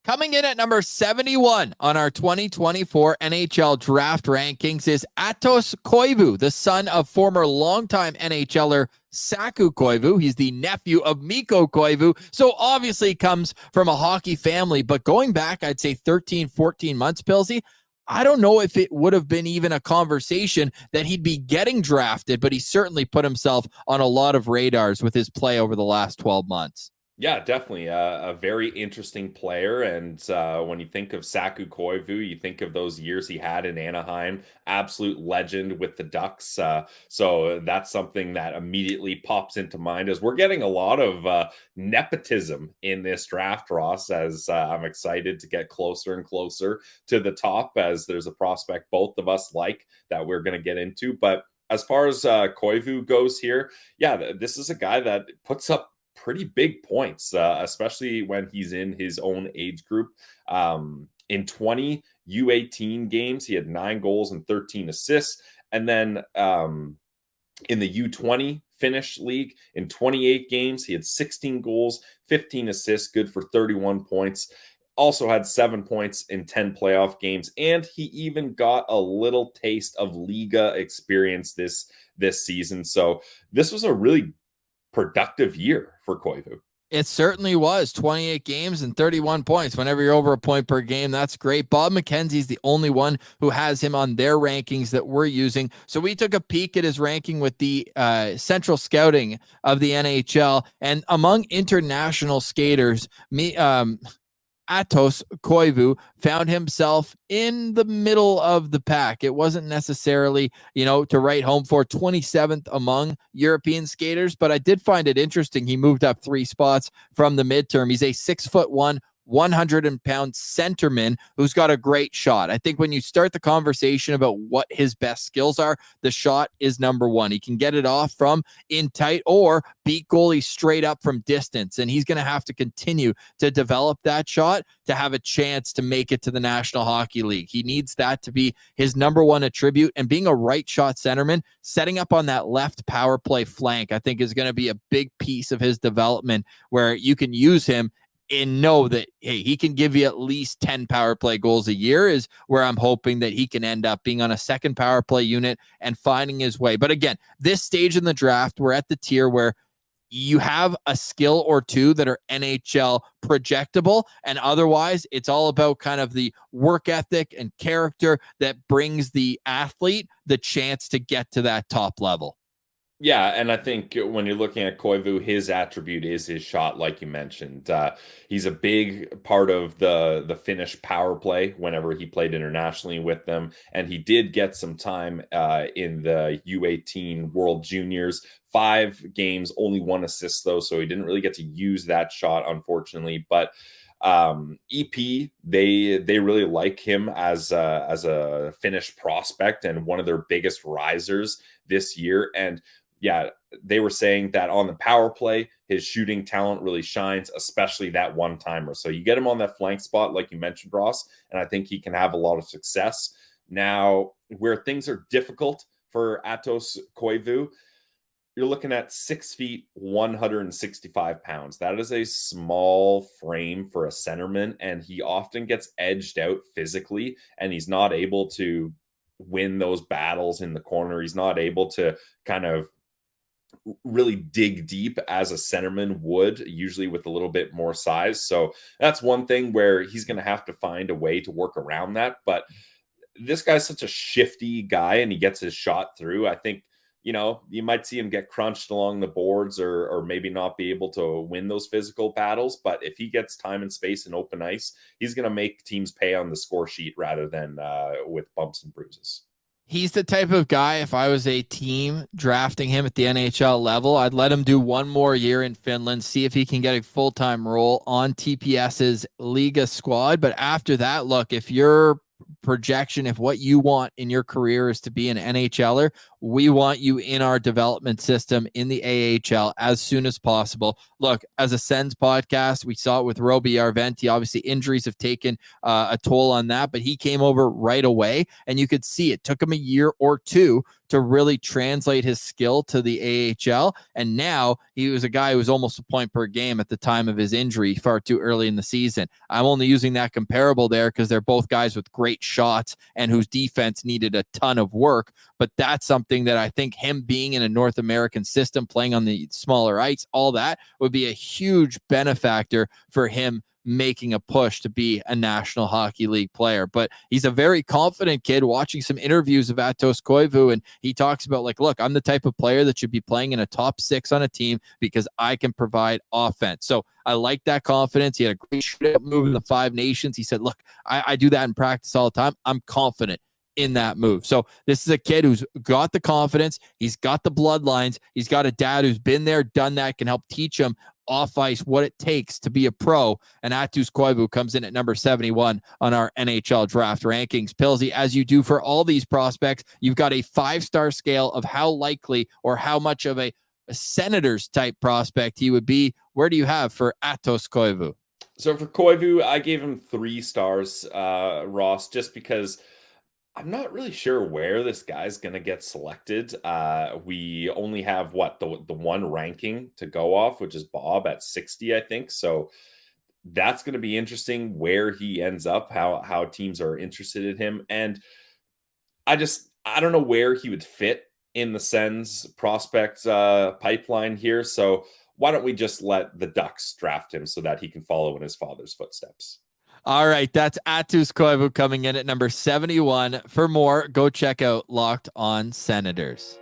Coming in at number 71 on our 2024 NHL draft rankings is Aatos Koivu, the son of former longtime NHLer Saku Koivu. He's the nephew of Mikko Koivu, so obviously comes from a hockey family. But going back, I'd say 13, 14 months, Pilsy, I don't know if it would have been even a conversation that he'd be getting drafted, but he certainly put himself on a lot of radars with his play over the last 12 months. Yeah, definitely a very interesting player. And when you think of Saku Koivu, you think of those years he had in Anaheim, absolute legend with the Ducks. So that's something that immediately pops into mind as we're getting a lot of nepotism in this draft, Ross, as I'm excited to get closer and closer to the top, as there's a prospect both of us like that we're going to get into. But as far as Koivu goes here, yeah, this is a guy that puts up pretty big points, especially when he's in his own age group. In 20 U18 games, he had 9 goals and 13 assists. And then in the U20 Finnish league, in 28 games, he had 16 goals, 15 assists, good for 31 points. Also had 7 points in 10 playoff games, and he even got a little taste of Liga experience this season. So this was a really productive year for Koivu. It certainly was. 28 games and 31 points. Whenever you're over a point per game, that's great. Bob McKenzie's the only one who has him on their rankings that we're using. So we took a peek at his ranking with the central scouting of the NHL. And among international skaters, Aatos Koivu found himself in the middle of the pack. It wasn't necessarily, to write home for 27th among European skaters, but I did find it interesting. He moved up 3 spots from the midterm. He's a 6'1", 100-pound centerman who's got a great shot. I think when you start the conversation about what his best skills are, the shot is number one. He can get it off from in tight or beat goalies straight up from distance, and he's going to have to continue to develop that shot to have a chance to make it to the National Hockey League. He needs that to be his number one attribute, and being a right shot centerman, setting up on that left power play flank, I think is going to be a big piece of his development where you can use him and know that, hey, he can give you at least 10 power play goals a year is where I'm hoping that he can end up being on a second power play unit and finding his way. But again, this stage in the draft, we're at the tier where you have a skill or two that are NHL projectable, and otherwise it's all about kind of the work ethic and character that brings the athlete the chance to get to that top level. Yeah, and I think when you're looking at Koivu, his attribute is his shot, like you mentioned. He's a big part of the Finnish power play whenever he played internationally with them, and he did get some time in the U18 World Juniors. 5 games, only 1 assist though, so he didn't really get to use that shot, unfortunately. But EP, they really like him as a Finnish prospect and one of their biggest risers this year. And yeah, they were saying that on the power play, his shooting talent really shines, especially that one-timer. So you get him on that flank spot, like you mentioned, Ross, and I think he can have a lot of success. Now, where things are difficult for Aatos Koivu, you're looking at 6 feet, 165 pounds. That is a small frame for a centerman, and he often gets edged out physically, and he's not able to win those battles in the corner. He's not able to kind of really dig deep as a centerman would, usually with a little bit more size. So that's one thing where he's going to have to find a way to work around that. But this guy's such a shifty guy, and he gets his shot through. I think, you might see him get crunched along the boards or maybe not be able to win those physical battles. But if he gets time and space and open ice, he's going to make teams pay on the score sheet rather than with bumps and bruises. He's the type of guy, if I was a team drafting him at the NHL level, I'd let him do 1 more year in Finland, see if he can get a full-time role on TPS's Liga squad. But after that, look, if your projection, if what you want in your career is to be an NHLer, we want you in our development system in the AHL as soon as possible. Look, as a Sens podcast, we saw it with Roby Arventi. Obviously, injuries have taken a toll on that, but he came over right away, and you could see it took him a year or 2 to really translate his skill to the AHL. And now he was a guy who was almost a point per game at the time of his injury far too early in the season. I'm only using that comparable there because they're both guys with great shots and whose defense needed a ton of work. But that's something that I think him being in a North American system, playing on the smaller ice, all that would be a huge benefactor for him making a push to be a National Hockey League player. But he's a very confident kid. Watching some interviews of Aatos Koivu, and he talks about, like, look, I'm the type of player that should be playing in a top 6 on a team because I can provide offense. So I like that confidence. He had a great shootout move in the Five Nations. He said, look, I do that in practice all the time. I'm confident in that move. So this is a kid who's got the confidence. He's got the bloodlines. He's got a dad who's been there, done that, can help teach him off ice what it takes to be a pro. And Aatos Koivu comes in at number 71 on our NHL draft rankings. Pilsy, as you do for all these prospects, you've got a 5-star scale of how likely or how much of a Senators type prospect he would be. Where do you have for Aatos Koivu? So for Koivu, I gave him 3 stars, Ross, just because I'm not really sure where this guy's going to get selected. We only have the one ranking to go off, which is Bob at 60, I think. So that's going to be interesting where he ends up, how teams are interested in him. And I don't know where he would fit in the Sens prospect pipeline here. So why don't we just let the Ducks draft him so that he can follow in his father's footsteps? All right, that's Aatos Koivu coming in at number 71. For more, go check out Locked On Senators.